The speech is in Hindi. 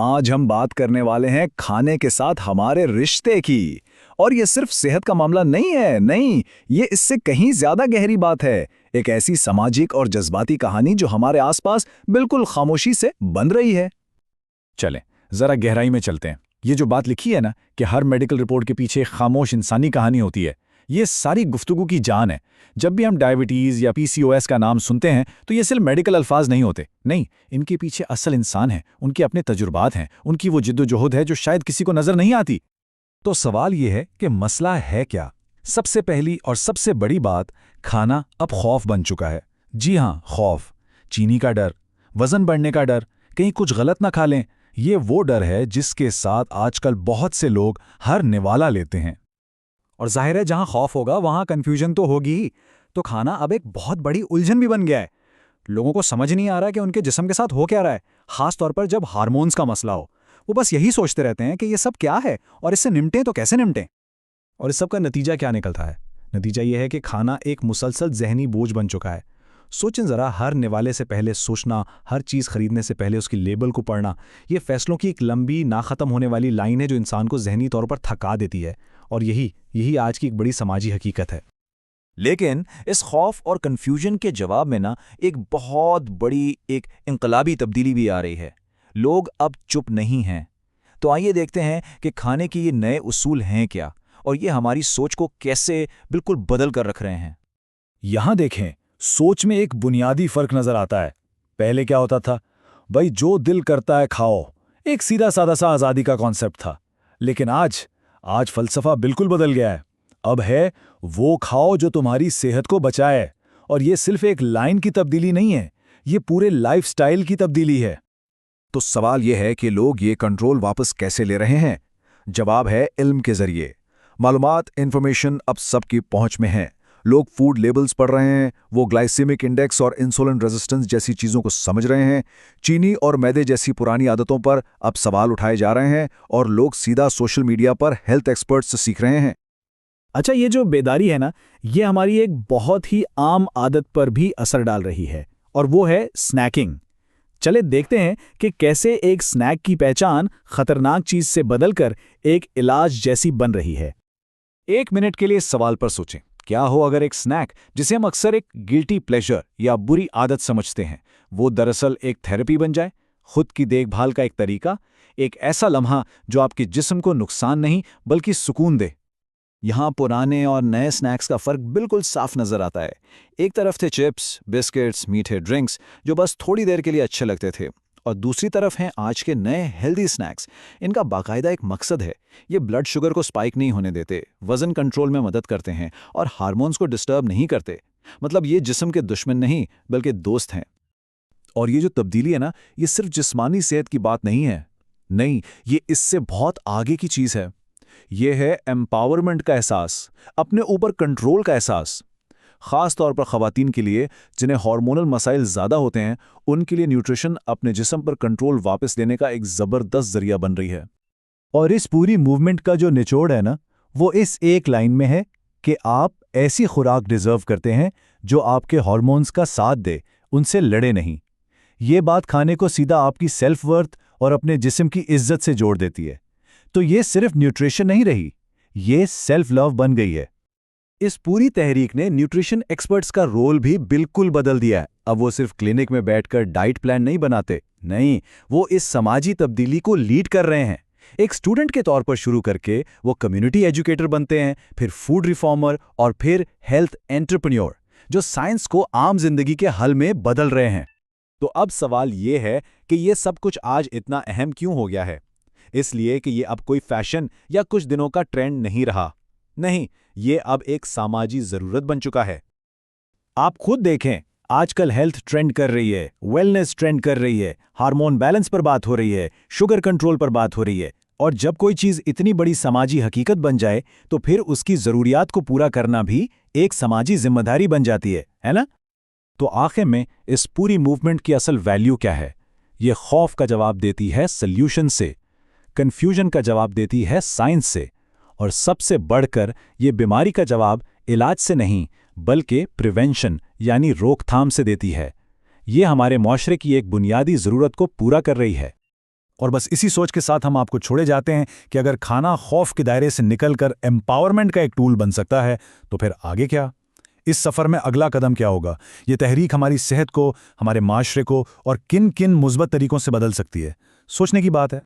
आज हम बात करने वाले हैं खाने के साथ हमारे रिश्ते की। और ये सिर्फ सेहत का मामला नहीं है, नहीं, ये इससे कहीं ज्यादा गहरी बात है। एक ऐसी सामाजिक और जज्बाती कहानी जो हमारे आसपास बिल्कुल खामोशी से बन रही है। चलें जरा गहराई में चलते हैं। ये जो बात लिखी है ना कि हर मेडिकल रिपोर्ट के पीछे एक खामोश इंसानी कहानी होती है, ये सारी गुफ्तगू की जान है। जब भी हम डायबिटीज या पीसीओएस का नाम सुनते हैं तो ये सिर्फ मेडिकल अल्फाज नहीं होते, नहीं, इनके पीछे असल इंसान है, उनके अपने तजुर्बात हैं, उनकी वो जिद्दोजहद है जो शायद किसी को नजर नहीं आती। तो सवाल ये है कि मसला है क्या? सबसे पहली और सबसे बड़ी बात, खाना अब खौफ बन चुका है। जी हाँ, खौफ। चीनी का डर, वजन बढ़ने का डर, कहीं कुछ गलत ना खा लें, ये वो डर है जिसके साथ आजकल बहुत से लोग हर निवाला लेते हैं। और जाहिर है जहां खौफ होगा वहां कंफ्यूजन तो होगी ही। तो खाना अब एक बहुत बड़ी उलझन भी बन गया है। लोगों को समझ नहीं आ रहा कि उनके जिस्म के साथ हो क्या रहा है, खास तौर पर जब हार्मोन्स का मसला हो। वो बस यही सोचते रहते हैं कि ये सब क्या है और इससे निपटें तो कैसे निपटें। और इस सब का नतीजा क्या निकलता है? नतीजा ये है कि खाना एक मुसलसल जहनी बोझ बन चुका है। सोचें ज़रा, हर निवाले से पहले सोचना, हर चीज़ खरीदने से पहले उसकी लेबल को पढ़ना, ये फैसलों की एक लंबी ना ख़त्म होने वाली लाइन है जो इंसान को जहनी तौर पर थका देती है। और यही आज की एक बड़ी समाजी हकीकत है। लेकिन इस खौफ और कन्फ्यूजन के जवाब में ना एक बहुत बड़ी एक इनकलाबी तब्दीली भी आ रही है। लोग अब चुप नहीं हैं। तो आइए देखते हैं कि खाने के ये नए उसूल हैं क्या, और ये हमारी सोच को कैसे बिल्कुल बदल कर रख रहे हैं। यहां देखें, सोच में एक बुनियादी फर्क नजर आता है। पहले क्या होता था? भाई जो दिल करता है खाओ, एक सीधा सादा सा आज़ादी का कॉन्सेप्ट था। लेकिन आज फलसफा बिल्कुल बदल गया है। अब है वो खाओ जो तुम्हारी सेहत को बचाए। और ये सिर्फ एक लाइन की तब्दीली नहीं है, ये पूरे लाइफस्टाइल की तब्दीली है। तो सवाल यह है कि लोग ये कंट्रोल वापस कैसे ले रहे हैं? जवाब है इल्म के जरिए। मालूमात, इंफॉर्मेशन अब सबकी पहुंच में है। लोग फूड लेबल्स पढ़ रहे हैं, वो ग्लाइसेमिक इंडेक्स और इंसुलिन रेजिस्टेंस जैसी चीज़ों को समझ रहे हैं। चीनी और मैदे जैसी पुरानी आदतों पर अब सवाल उठाए जा रहे हैं और लोग सीधा सोशल मीडिया पर हेल्थ एक्सपर्ट्स से सीख रहे हैं। अच्छा, ये जो बेदारी है ना, ये हमारी एक बहुत ही आम आदत पर भी असर डाल रही है, और वो है स्नैकिंग। चले देखते हैं कि कैसे एक स्नैक की पहचान खतरनाक चीज से बदलकर एक इलाज जैसी बन रही है। 1 मिनट के लिए इस सवाल पर सोचें, क्या हो अगर एक स्नैक जिसे हम अक्सर एक गिल्टी प्लेजर या बुरी आदत समझते हैं, वो दरअसल एक थेरेपी बन जाए, खुद की देखभाल का एक तरीका, एक ऐसा लम्हा जो आपके जिस्म को नुकसान नहीं बल्कि सुकून दे। यहाँ पुराने और नए स्नैक्स का फर्क बिल्कुल साफ नजर आता है। एक तरफ थे चिप्स, बिस्किट्स, मीठे ड्रिंक्स जो बस थोड़ी देर के लिए अच्छे लगते थे, और दूसरी तरफ हैं आज के नए हेल्दी स्नैक्स। इनका बाकायदा एक मकसद है। ये ब्लड शुगर को स्पाइक नहीं होने देते, वजन कंट्रोल में मदद करते हैं और हार्मोन्स को डिस्टर्ब नहीं करते। मतलब ये जिस्म के दुश्मन नहीं बल्कि दोस्त हैं। और ये जो तब्दीली है ना, ये सिर्फ जिस्मानी सेहत की बात नहीं है, नहीं, ये इससे बहुत आगे की चीज़ है। ये है एम्पावरमेंट का एहसास, अपने ऊपर कंट्रोल का एहसास। ख़ास तौर पर ख़वातीन के लिए जिन्हें हार्मोनल मसाइल ज़्यादा होते हैं, उनके लिए न्यूट्रिशन अपने जिस्म पर कंट्रोल वापस लेने का एक ज़बरदस्त ज़रिया बन रही है। और इस पूरी मूवमेंट का जो निचोड़ है ना, वो इस एक लाइन में है कि आप ऐसी खुराक डिज़र्व करते हैं जो आपके हार्मोन्स का साथ दे, उनसे लड़े नहीं। ये बात खाने को सीधा आपकी सेल्फ वर्थ और अपने जिस्म की इज्जत से जोड़ देती है। तो ये सिर्फ न्यूट्रिशन नहीं रही, ये सेल्फ लव बन गई है। इस पूरी तहरीक ने न्यूट्रिशन एक्सपर्ट्स का रोल भी बिल्कुल बदल दिया है। अब वो सिर्फ क्लिनिक में बैठकर डाइट प्लान नहीं बनाते, नहीं, वो इस समाजी तब्दीली को लीड कर रहे हैं। एक स्टूडेंट के तौर पर शुरू करके वो कम्युनिटी एजुकेटर बनते हैं, फिर फूड रिफॉर्मर और फिर हेल्थ एंटरप्रेन्योर, जो साइंस को आम जिंदगी के हल में बदल रहे हैं। तो अब सवाल ये है कि ये सब कुछ आज इतना अहम क्यों हो गया है? इसलिए कि ये अब कोई फैशन या कुछ दिनों का ट्रेंड नहीं रहा। नहीं, ये अब एक सामाजिक जरूरत बन चुका है। आप खुद देखें, आजकल हेल्थ ट्रेंड कर रही है, वेलनेस ट्रेंड कर रही है, हार्मोन बैलेंस पर बात हो रही है, शुगर कंट्रोल पर बात हो रही है। और जब कोई चीज़ इतनी बड़ी समाजी हकीकत बन जाए तो फिर उसकी ज़रूरियात को पूरा करना भी एक समाजी जिम्मेदारी बन जाती है ना? तो आखिर में इस पूरी मूवमेंट की असल वैल्यू क्या है? ये खौफ का जवाब देती है सल्यूशन से, कन्फ्यूजन का जवाब देती है साइंस से, और सबसे बढ़कर ये बीमारी का जवाब इलाज से नहीं बल्कि प्रिवेंशन यानी रोकथाम से देती है। ये हमारे माशरे की एक बुनियादी ज़रूरत को पूरा कर रही है। और बस इसी सोच के साथ हम आपको छोड़े जाते हैं कि अगर खाना खौफ के दायरे से निकलकर एम्पावरमेंट का एक टूल बन सकता है तो फिर आगे क्या? इस सफ़र में अगला कदम क्या होगा? ये तहरीक हमारी सेहत को, हमारे माशरे को और किन किन मुस्बत तरीकों से बदल सकती है? सोचने की बात है।